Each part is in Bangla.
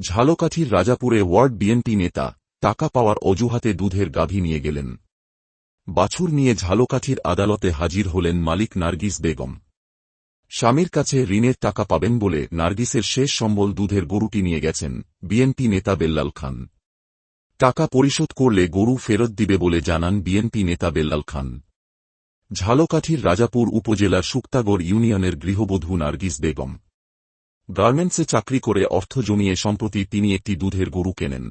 ঝালকাঠির রাজাপুরে ওয়ার্ড বিএনপি নেতা টাকা পাওয়ার অজুহাতে দুধের গাভী নিয়ে গেলেন। বাছুর নিয়ে ঝালকাঠির আদালতে হাজির হলেন মালিক নার্গিস বেগম। স্বামীর কাছে ঋণের টাকা পাবেন বলে নার্গিসের শেষ সম্বল দুধের গরুটি নিয়ে গেছেন বিএনপি নেতা বেল্লাল খান। টাকা পরিশোধ করলে গরু ফেরত দিবে বলে জানান বিএনপি নেতা বেল্লাল খান। ঝালকাঠির রাজাপুর উপজেলার শুক্তাগড় ইউনিয়নের গৃহবধূ নার্গিস বেগম গার্মেন্টসে চাকরি করে অর্থ জমিয়ে সম্প্রতি তিনি একটি দুধের গরু কেনেন।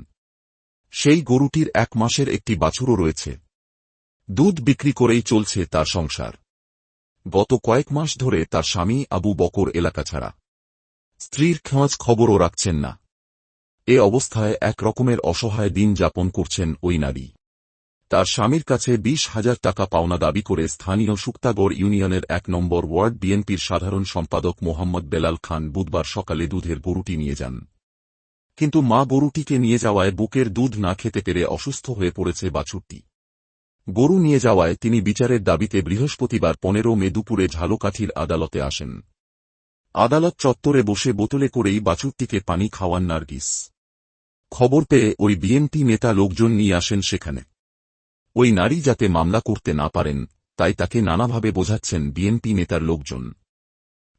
সেই গরুটির 1 মাসের একটি বাছুরও রয়েছে। দুধ বিক্রি করেই চলছে তার সংসার। গত কয়েক মাস ধরে তার স্বামী আবু বকর এলাকা ছাড়া, স্ত্রীর খোঁজ খবরও রাখছেন না। এ অবস্থায় এক রকমের অসহায় দিন যাপন করছেন ওই নারী। তার স্বামীর কাছে 20,000 টাকা পাওনা দাবি করে স্থানীয় শুক্তাগড় ইউনিয়নের 1 নম্বর ওয়ার্ড বিএনপির সাধারণ সম্পাদক মোহাম্মদ বেলাল খান বুধবার সকালে দুধের গরুটি নিয়ে যান। কিন্তু মা গরুটিকে নিয়ে যাওয়ায় বুকের দুধ না খেতে পেরে অসুস্থ হয়ে পড়েছে বাছুরটি। গরু নিয়ে যাওয়ায় তিনি বিচারের দাবিতে বৃহস্পতিবার 15 মে দুপুরে ঝালকাঠির আদালতে আসেন। আদালত চত্বরে বসে বোতলে করেই বাছুরটিকে পানি খাওয়ান নার্গিস। খবর পেয়ে ওই বিএনপি নেতা লোকজন নিয়ে আসেন সেখানে। ওই নারী যাতে মামলা করতে না পারেন তাই তাকে নানাভাবে বোঝাচ্ছেন বিএনপি নেতার লোকজন।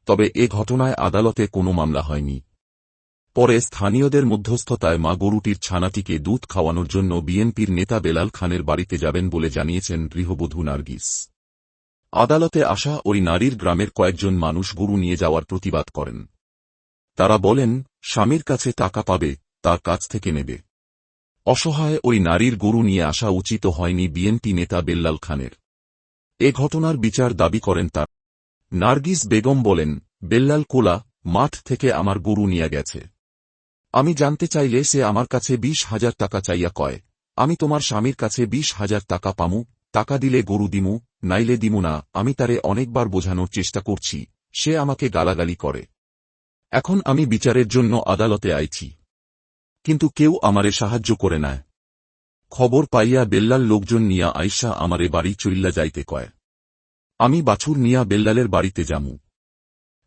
তবে এ ঘটনায় আদালতে কোনো মামলা হয়নি। পরে স্থানীয়দের মধ্যস্থতায় মা গরুটির ছানাটিকে দুধ খাওয়ানোর জন্য বিএনপির নেতা বেলাল খানের বাড়িতে যাবেন বলে জানিয়েছেন গৃহবধূ নার্গিস। আদালতে আসা ওই নারীর গ্রামের কয়েকজন মানুষ গরু নিয়ে যাওয়ার প্রতিবাদ করেন। তারা বলেন, স্বামীর কাছে টাকা পাবে, তার কাছ থেকে নেবে। অসহায় ওই নারীর গরু নিয়ে আসা উচিত হয়নি বিএনপি নেতা বেল্লাল খানের। এ ঘটনার বিচার দাবি করেন তার। নার্গিস বেগম বলেন, বেল্লাল কোলা মাঠ থেকে আমার গরু নিয়ে গেছে। আমি জানতে চাইলে সে আমার কাছে 20,000 টাকা চাইয়া কয়, আমি তোমার স্বামীর কাছে 20,000 টাকা পামু, টাকা দিলে গরু দিমু, নাইলে দিমু না। আমি তারে অনেকবার বোঝানোর চেষ্টা করছি, সে আমাকে গালাগালি করে। এখন আমি বিচারের জন্য আদালতে আইছি, কিন্তু কেউ আমারে সাহায্য করে না। খবর পাইয়া বেল্লাল লোকজন নিয়া আইসা আমারে বাড়ি চইল্লা যাইতে কয়। আমি বাছুর নিয়া বেল্লালের বাড়িতে যামু।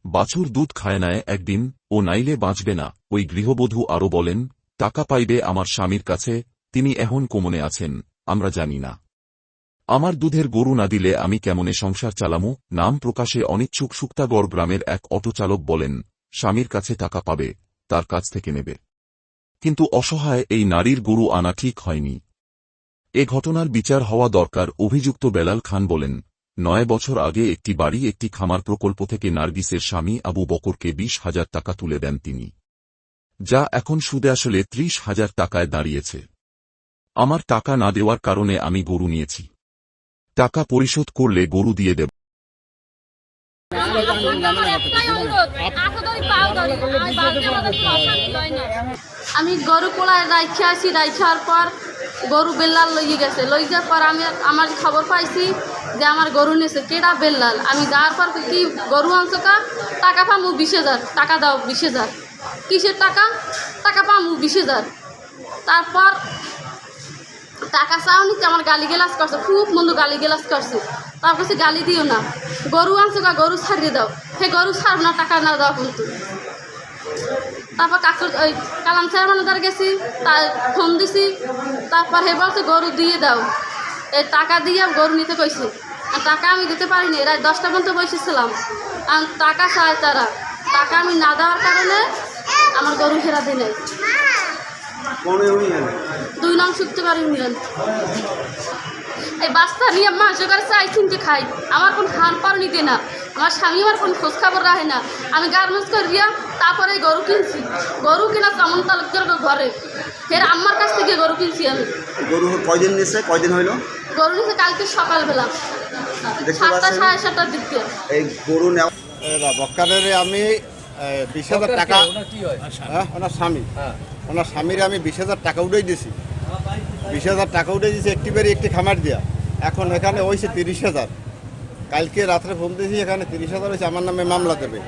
বাছুর দুধ খায় নায় একদিন, ও নাইলে বাঁচবে না। ওই গৃহবধূ আরও বলেন, টাকা পাইবে আমার স্বামীর কাছে, তিনি এখন কোমনে আছেন, আমরা জানি না। আমার দুধের গরু না দিলে আমি কেমনে সংসার চালামু। নাম প্রকাশে অনিচ্ছুক শুক্তাগড় গ্রামের এক অটোচালক বলেন, স্বামীর কাছে টাকা পাবে, তার কাছ থেকে নেবে। কিন্তু অসহায় এই নারীর গরু আনা ঠিক হয়নি। এ ঘটনার বিচার হওয়া দরকার। অভিযুক্ত বেলাল খান বলেন, 9 বছর আগে একটি বাড়ি একটি খামার প্রকল্প থেকে নার্গিসের স্বামী আবু বকরকে 20,000 টাকা তুলে দেন তিনি, যা এখন সুদে আসলে 30,000 টাকায় দাঁড়িয়েছে। আমার টাকা না দেওয়ার কারণে আমি গরু নিয়েছি। টাকা পরিশোধ করলে গরু দিয়ে দেব। আমি গরু কোলায় রাইখে আসি, রাইখার পর গরু বেল্লাল লইয়ে গেছে। লই যাওয়ার পর আমি আমার খবর পাইছি যে আমার গরু নিয়েছে কেডা বেল্লাল। আমি যাওয়ার পর কি গরু আনছো কা, টাকা পামু 20,000 টাকা দাও। 20,000 কিসের টাকা? টাকা পামু 20,000। তারপর টাকা চাওনি, আমার গালি গেলাস করছে, খুব মন্দ গালি গেলাস করছে। তারপর সে গালি দিও না, গরু আনছো কা, গরু ছাড়িয়ে দাও। হে গরু ছাড়ব না, টাকা না দাও কিন্তু। তারপর কাকুর ওই কালাম চেয়ারম্যানের গেছি, তার ফোন দিছি। তারপর হে বলছে গরু দিয়ে দাও। এই টাকা দিয়ে গরু নিতে কইছি। টাকা আমি দিতে পারিনি, রাত 10টা পর্যন্ত বসেছিলাম। টাকা চায় তারা, টাকা আমি না দেওয়ার কারণে আমার গরু ফেরা দিই নাই। 2 নং শুক্তাগড় ইউনিয়ন। এই বাস্তা নিয়ে মাংস করে চাই চিনতে খাই, আমার কোন খান পার নিতে না। আমার স্বামী আমার কোন খোঁজ খবর রাখে না। আমি গার্মেন্টস করিয়া তারপরে গরু কিনছি। গরু কিনা চমন তালুকদার ঘরে, ফের আমার কাছ থেকে গরু কিনছি আমি। গরু কয়দিন নিচ্ছে, কয়দিন হইল? গরু নিচ্ছে কালকে সকালবেলা 7টা 7:30টার দিকে। এই গরু নেওয়া বক্কারের আমি 20,000 টাকা, ওনার স্বামী, ওনার স্বামীর আমি 20,000 টাকা উঠেই দিয়েছি। 20,000 টাকা উঠে দিয়েছি একটি বাড়ি একটি খামার দিয়া। এখন এখানে হয়েছে 30,000। কালকে রাত্রে ফোন দিয়েছি, এখানে 30,000 হয়েছে, আমার নামে মামলা দেবে।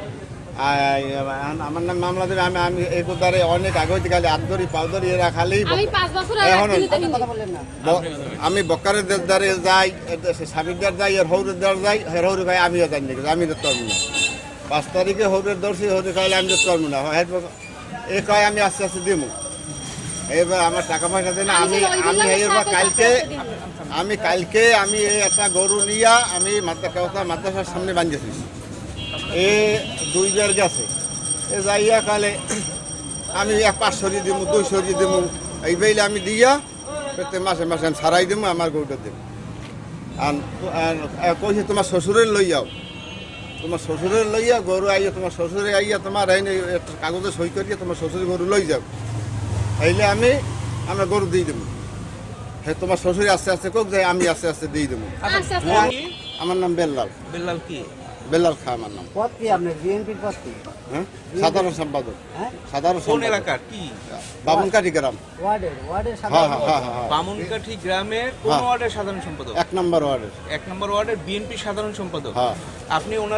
আমার নামে মামলা দেবে। আমি এই দ্বারে অনেক আগে হইতে খালি আদরি পাউদরি এরা খালি এখন আমি বক্কারের দ্বারে যাই, স্বামীর দ্বার যাই, এর হৌরের দ্বার যাই, হের হৌরে ভাই আমিও জানি, আমি দেখতে পারবো না। 5 তারিখে হৌরের দর্শি হৌরে খাইলে আমি দেখতে পারবো না। এ কয় আমি আস্তে আস্তে দেবো। এবার আমার টাকা পয়সা দেয় না। আমি এবার কালকে আমি এই একটা গরু নিয়ে আমি মাদ্রাসার সামনে বাঁধেছি। এ 2 বার গেছে, এ যাইয়া কালে আমি 500 দিব, 200 দিব, এই বেলে আমি দিয়া প্রত্যেক মাসে মাসে আমি ছাড়াই দেবো আমার গরুটা দেবো। আর কইছে তোমার শ্বশুরের লই যাও, তোমার শ্বশুরের লইয়া গরু আইয়া, তোমার শ্বশুরে আইয়া তোমার একটা কাগজে সই করিয়া তোমার শ্বশুরের গরু লই যাও, এইলে আমরা গরু দিয়ে দেবো। হ্যাঁ, তোমার শ্বশুরে আস্তে আস্তে কোক যায়, আমি আস্তে আস্তে দিয়ে দেবো। আমার নাম বেল্লাল। বেল্লাল কি? বেল্লাল খা আমার নাম। পদ কি আপনার বিএনপির পদ কি? হ্যাঁ, সাধারণ সম্পাদক। হ্যাঁ, সাধারণ কোন সম্পাদক এলাকার কি? বামুনকাঠি গ্রাম। ওয়ার্ডের হ্যাঁ সাধারণ হ্যাঁ হ্যাঁ হ্যাঁ, বামুনকাঠি গ্রামের কোন হ্যাঁ। ওয়ার্ডের সাধারণ সম্পাদক? 1 নম্বর ওয়ার্ডের। 1 নম্বর ওয়ার্ডের বিএনপি সাধারণ সম্পাদক। হ্যাঁ। আপনি ওনার